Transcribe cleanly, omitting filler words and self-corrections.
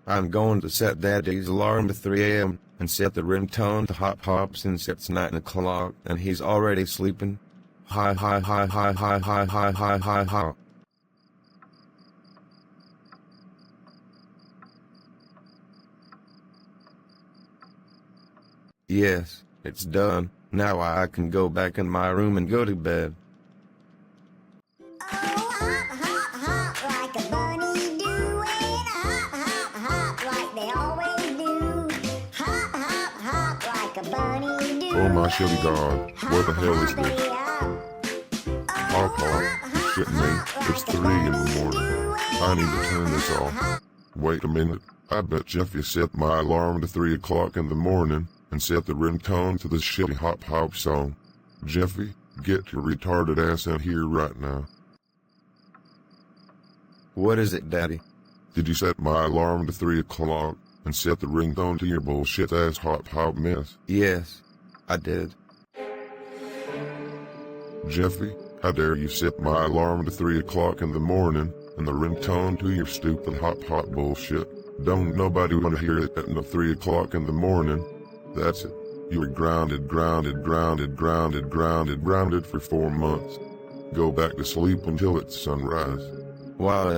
I'm going to set Daddy's alarm to 3 a.m. and set the ringtone to hop hop since it's 9 o'clock and he's already sleeping. Hi hi hi hi hi hi hi hi hi hi. Yes, it's done. Now I can go back in my room and go to bed. Oh my shitty god, what the hell is this? Hop hop, shit me, it's 3 in the morning. I need to turn this off. Wait a minute, I bet Jeffy set my alarm to 3 o'clock in the morning and set the ringtone to this shitty hop hop song. Jeffy, get your retarded ass in here right now. What is it, Daddy? Did you set my alarm to 3 o'clock and set the ringtone to your bullshit ass hop hop mess? Yes, I did. Jeffy, how dare you set my alarm to 3 o'clock in the morning and the ringtone to your stupid hop hop bullshit. Don't nobody want to hear it at 3 o'clock in the morning. That's it. You are grounded for 4 months. Go back to sleep until it's sunrise. Wow.